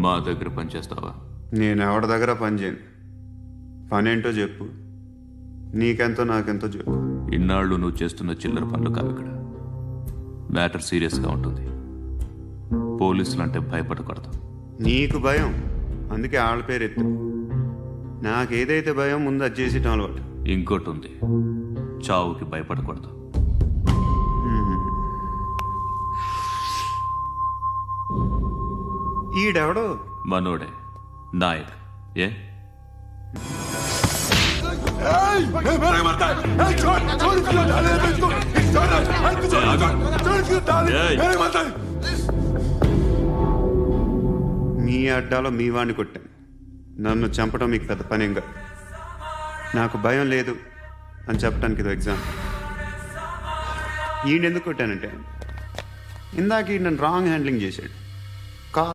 మా దగ్గర పనిచేస్తావా? నేను ఎవరి దగ్గర పని చేయను. పని ఏంటో చెప్పు, నీకెంతో నాకెంతో చెప్పు. ఇన్నాళ్ళు నువ్వు చేస్తున్న చిల్లర పనులు కావు ఇక్కడ. మ్యాటర్ సీరియస్గా ఉంటుంది. పోలీసులు అంటే భయపడకూడదు. నీకు భయం, అందుకే వాళ్ళ పేరు ఎత్తు. నాకేదైతే భయం ముందు అది చేసేటం అలవాటు. ఇంకోటి ఉంది, చావుకి భయపడకూడదు. ఈడెవడో మనోడే, నాయక్. ఏ మీ అడ్డాలో మీ వాడిని కొట్టాను. నన్ను చంపడం మీకు పెద్ద పనేంగా. నాకు భయం లేదు అని చెప్పడానికి ఇది ఎగ్జామ్. ఈయన ఎందుకు కొట్టానంటే ఇందాక నన్ను రాంగ్ హ్యాండ్లింగ్ చేశాడు.